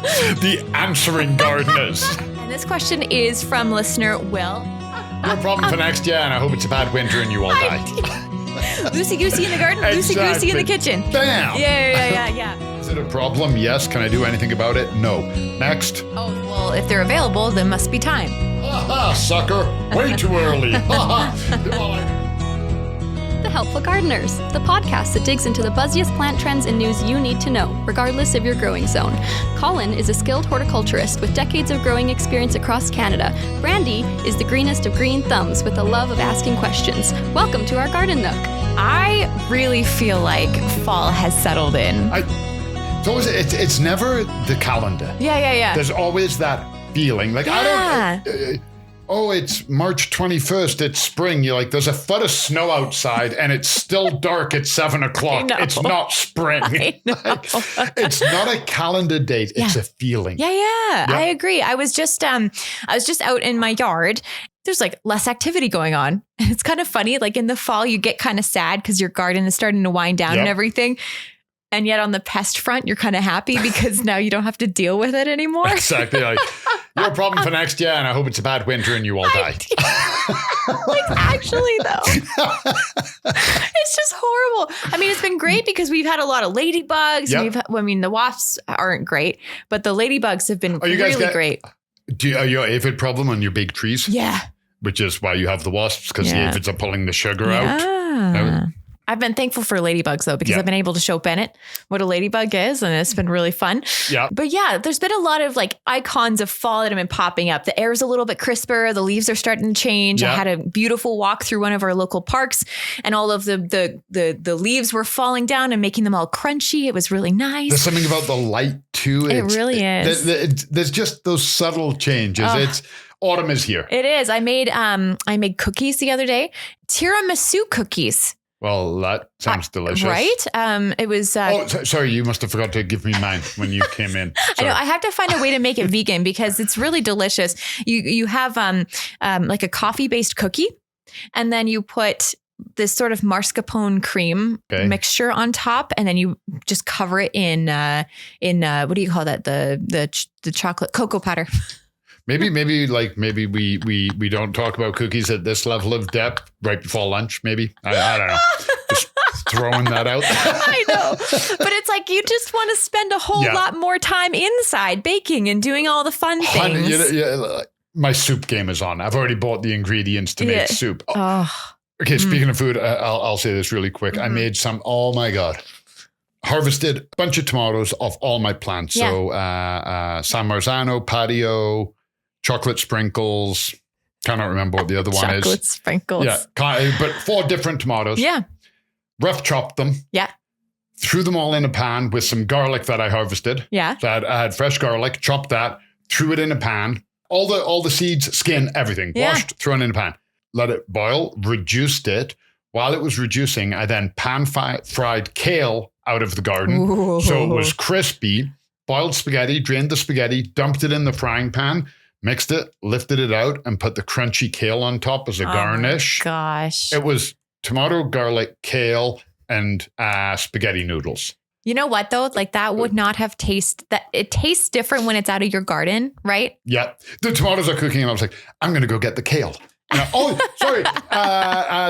The answering gardeners. And this question is from listener Will. No problem for next year, and I hope it's a bad winter and you all die. Loosey-goosey in the garden, loosey-goosey in the kitchen. Bam! Yeah. Is it a problem? Yes. Can I do anything about it? No. Next. Oh, well, if they're available, there must be time. Ha ha, sucker. Way too early. Ha ha. The Helpful Gardeners, the podcast that digs into the buzziest plant trends and news you need to know, regardless of your growing zone. Colin is a skilled horticulturist with decades of growing experience across Canada. Brandi is the greenest of green thumbs with a love of asking questions. Welcome to our garden nook. I really feel like fall has settled in. It's never the calendar. Yeah. There's always that feeling. Like, I don't... it's March 21st. It's spring. You're like, there's a foot of snow outside and it's still dark at 7 o'clock. It's not spring. It's not a calendar date. It's a feeling. Yeah. I agree. I was just out in my yard. There's like less activity going on. And it's kind of funny. Like in the fall, you get kind of sad because your garden is starting to wind down and everything. And yet on the pest front, you're kind of happy because now you don't have to deal with it anymore. Exactly. Like, no problem for next year, and I hope it's a bad winter and you all die. Like, actually, though, it's just horrible. I mean, it's been great because we've had a lot of ladybugs. The wasps aren't great, but the ladybugs have been really great. Are you aphid problem on your big trees? Yeah. Which is why you have the wasps, because the aphids are pulling the sugar out. No. I've been thankful for ladybugs, though, because I've been able to show Bennett what a ladybug is, and it's been really fun. Yeah. But yeah, there's been a lot of like icons of fall that have been popping up. The air's a little bit crisper. The leaves are starting to change. Yeah. I had a beautiful walk through one of our local parks, and all of the leaves were falling down and making them all crunchy. It was really nice. There's something about the light, too. It really is. There's just those subtle changes. Autumn is here. It is. I made cookies the other day. Tiramisu cookies. Well, that sounds delicious. Right? It was... sorry, you must have forgot to give me mine when you came in. I know. I have to find a way to make it vegan because it's really delicious. You have like a coffee-based cookie, and then you put this sort of mascarpone cream mixture on top, and then you just cover it in what do you call that? The chocolate cocoa powder. Maybe we don't talk about cookies at this level of depth right before lunch. Maybe I don't know. Just throwing that out. I know, but it's like you just want to spend a whole lot more time inside baking and doing all the fun things. My soup game is on. I've already bought the ingredients to make soup. Okay, speaking of food, I'll say this really quick. I made some. Oh my God. Harvested a bunch of tomatoes off all my plants. Yeah. So San Marzano, patio. Chocolate sprinkles. Cannot remember what the other one is. Chocolate sprinkles. Yeah, but 4 different tomatoes. Yeah. Rough chopped them. Yeah. Threw them all in a pan with some garlic that I harvested. Yeah. So I had fresh garlic, chopped that, threw it in a pan. All the seeds, skin, everything. Washed, thrown in a pan. Let it boil, reduced it. While it was reducing, I then pan-fried kale out of the garden. Ooh. So it was crispy. Boiled spaghetti, drained the spaghetti, dumped it in the frying pan. Mixed it, lifted it out, and put the crunchy kale on top as a garnish. Oh gosh. It was tomato, garlic, kale, and spaghetti noodles. You know what, though? Like, that would not have it tastes different when it's out of your garden, right? Yeah. The tomatoes are cooking, and I was like, I'm going to go get the kale. Sorry.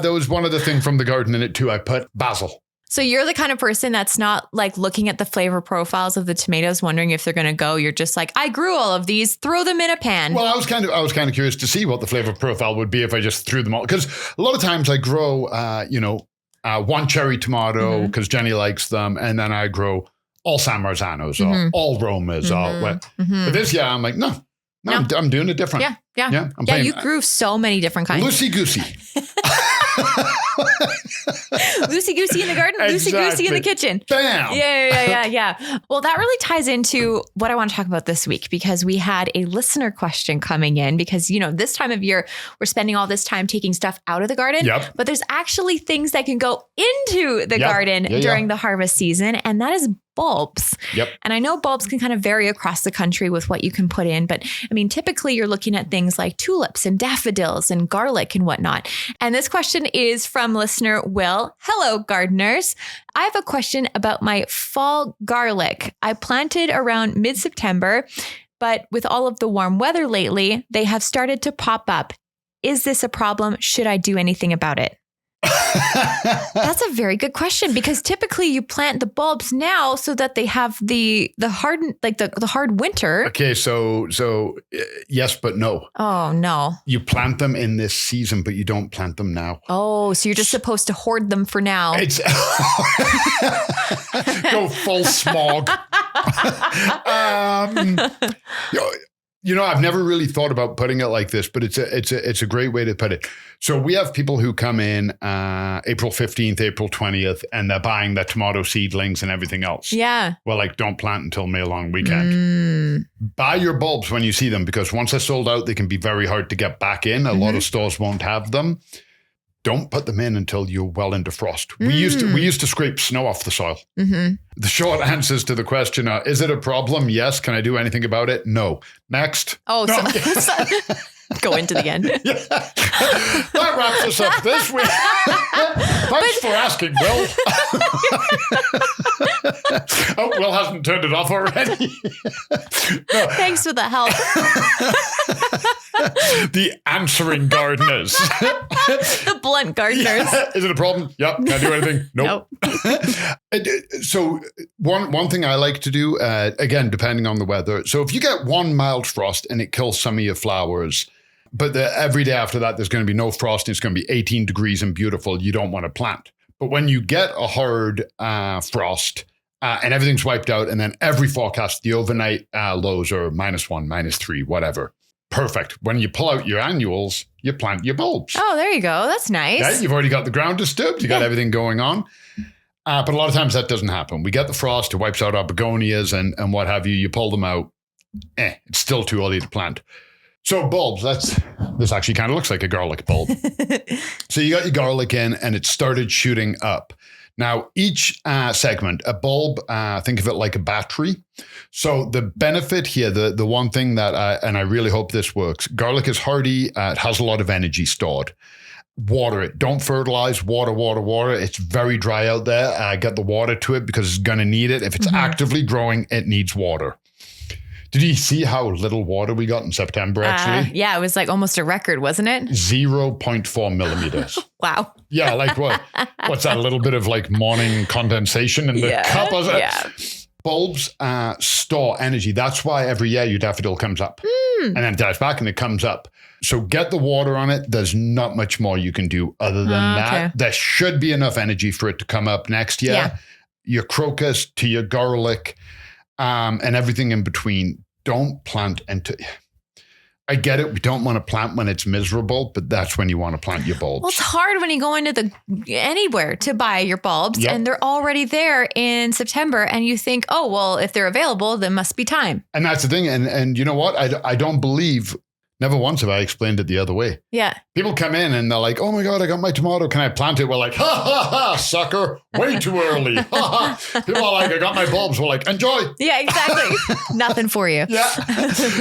There was one other thing from the garden in it, too. I put basil. So you're the kind of person that's not like looking at the flavor profiles of the tomatoes, wondering if they're going to go. You're just like, I grew all of these, throw them in a pan. Well, I was kind of curious to see what the flavor profile would be if I just threw them all. Because a lot of times I grow, one cherry tomato because Jenny likes them. And then I grow all San Marzanos or all Romas or what. But this year I'm like, no, I'm doing it different. Yeah. You grew so many different kinds. Loosey-goosey. Loosey-goosey in the garden, loosey-goosey in the kitchen. Bam! Yeah. Well, that really ties into what I want to talk about this week because we had a listener question coming in because, this time of year, we're spending all this time taking stuff out of the garden. Yep. But there's actually things that can go into the garden during the harvest season. And that is bulbs. Yep. And I know bulbs can kind of vary across the country with what you can put in, but I mean, typically you're looking at things like tulips and daffodils and garlic and whatnot. And this question is from listener Will. Hello, gardeners. I have a question about my fall garlic. I planted around mid-September, but with all of the warm weather lately, they have started to pop up. Is this a problem? Should I do anything about it? That's a very good question, because typically you plant the bulbs now so that they have the hard winter. Okay, so yes, but no. Oh no. You plant them in this season, but you don't plant them now. Oh, so you're just supposed to hoard them for now. It's go full smog. I've never really thought about putting it like this, but it's a great way to put it. So we have people who come in April 15th, April 20th, and they're buying the tomato seedlings and everything else. Yeah. Well, like, don't plant until May long weekend. Buy your bulbs when you see them, because once they're sold out, they can be very hard to get back in. A lot of stores won't have them. Don't put them in until you're well into frost. We used to scrape snow off the soil. The short answers to the question are, is it a problem? Yes. Can I do anything about it? No. Next. Oh, no. So go into the end. Yeah. That wraps us up this week. Thanks for asking, Will. Oh, Will hasn't turned it off already. No. Thanks for the help. The answering gardeners. The blunt gardeners. Yeah. Is it a problem? Yep. Can I do anything? Nope. So one thing I like to do, again, depending on the weather. So if you get one mild frost and it kills some of your flowers, but every day after that, there's going to be no frost and it's going to be 18 degrees and beautiful, you don't want to plant. But when you get a hard frost and everything's wiped out, and then every forecast, the overnight lows are -1, -3, whatever. Perfect. When you pull out your annuals, you plant your bulbs. Oh, there you go. That's nice. Yeah, you've already got the ground disturbed. You got everything going on. But a lot of times that doesn't happen. We get the frost, it wipes out our begonias and what have you. You pull them out. It's still too early to plant. So bulbs, this actually kind of looks like a garlic bulb. So you got your garlic in and it started shooting up. Now, each segment, a bulb, think of it like a battery. So the benefit here, the one thing that, and I really hope this works, garlic is hardy. It has a lot of energy stored. Water it. Don't fertilize. Water. It's very dry out there. Get the water to it because it's going to need it. If it's actively growing, it needs water. Did you see how little water we got in September, actually? Yeah, it was like almost a record, wasn't it? 0.4 millimeters. Wow. Yeah, like what's that? A little bit of like morning condensation in the cup, was it? Yeah. Bulbs store energy. That's why every year your daffodil comes up and then it dies back and it comes up. So get the water on it. There's not much more you can do other than that. Okay. There should be enough energy for it to come up next year. Yeah. Your crocus to your garlic and everything in between. Don't plant into... I get it. We don't want to plant when it's miserable, but that's when you want to plant your bulbs. Well, it's hard when you go into anywhere to buy your bulbs and they're already there in September and you think, oh, well, if they're available, there must be time. And that's the thing. And you know what? I don't believe... Never once have I explained it the other way. Yeah. People come in and they're like, oh my God, I got my tomato. Can I plant it? We're like, ha, ha, ha, sucker. Way too early. Ha, ha. People are like, I got my bulbs. We're like, enjoy. Yeah, exactly. Nothing for you. Yeah.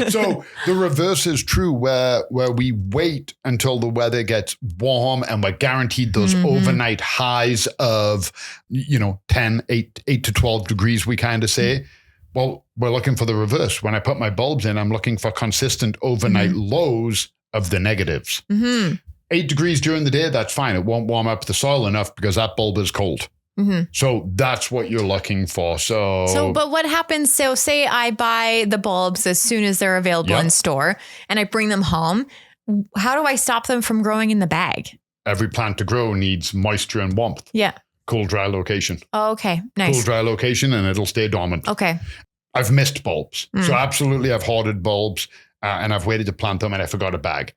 So the reverse is true where we wait until the weather gets warm and we're guaranteed those overnight highs of, 8 to 12 degrees, we kind of say. Well, we're looking for the reverse. When I put my bulbs in, I'm looking for consistent overnight lows of the negatives. 8 degrees during the day, that's fine. It won't warm up the soil enough because that bulb is cold. So that's what you're looking for. But what happens? So say I buy the bulbs as soon as they're available in store and I bring them home. How do I stop them from growing in the bag? Every plant to grow needs moisture and warmth. Yeah. Cool, dry location. Oh, okay. Nice. Cool, dry location, and it'll stay dormant. Okay. I've missed bulbs. So absolutely, I've hoarded bulbs and I've waited to plant them and I forgot a bag.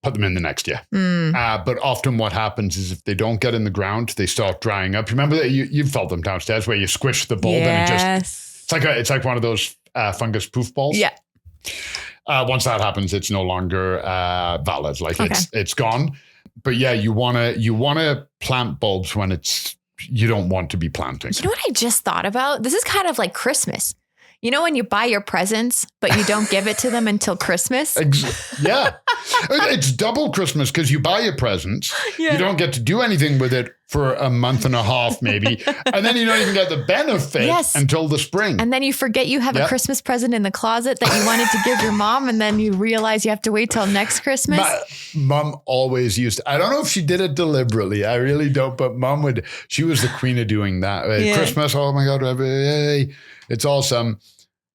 Put them in the next year. But often what happens is if they don't get in the ground, they start drying up. Remember that you've felt them downstairs where you squish the bulb and it just, it's like one of those fungus poof balls. Yeah. Once that happens, it's no longer valid. Like it's gone. But yeah, you wanna plant bulbs when it's you don't want to be planting. You know what I just thought about? This is kind of like Christmas. You know when you buy your presents, but you don't give it to them until Christmas? Yeah. It's double Christmas because you buy your presents. Yeah. You don't get to do anything with it for a month and a half, maybe. And then you don't even get the benefit until the spring. And then you forget you have a Christmas present in the closet that you wanted to give your mom. And then you realize you have to wait till next Christmas. My mom always I don't know if she did it deliberately. I really don't. But mom she was the queen of doing that. Christmas, oh my God, hey, it's awesome.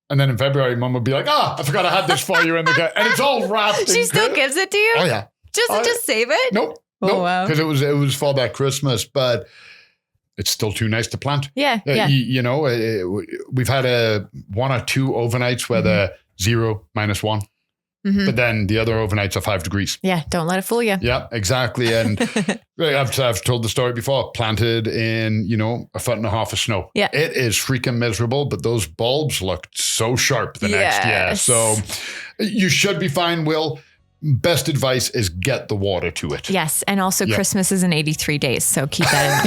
And then in February, mom would be like, I forgot I had this for you. And it's all wrapped. She still gives it to you? Oh, yeah. Just save it? Nope. Oh, wow. Because it was for that Christmas, but it's still too nice to plant. Yeah. You know, we've had 1 or 2 overnights where they're 0, -1. Mm-hmm. But then the other overnights are 5 degrees. Yeah, don't let it fool you. Yeah, exactly. And I've told the story before, planted in, 1.5 foot of snow. Yeah. It is freaking miserable, but those bulbs looked so sharp the next year. So you should be fine, Will. Best advice is get the water to it. Yes, and also Christmas is in 83 days, so keep that in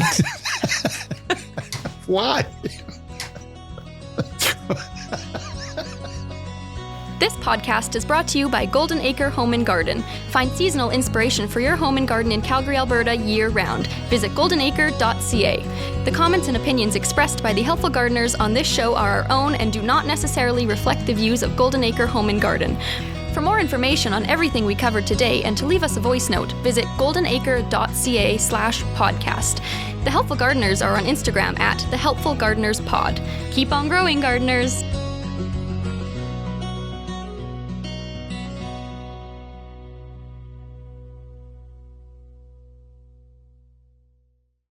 mind. Why? This podcast is brought to you by Golden Acre Home and Garden. Find seasonal inspiration for your home and garden in Calgary, Alberta year-round. Visit goldenacre.ca. The comments and opinions expressed by the Helpful Gardeners on this show are our own and do not necessarily reflect the views of Golden Acre Home and Garden. For more information on everything we covered today and to leave us a voice note, visit goldenacre.ca/podcast. The Helpful Gardeners are on Instagram @TheHelpfulGardenersPod. Keep on growing, gardeners!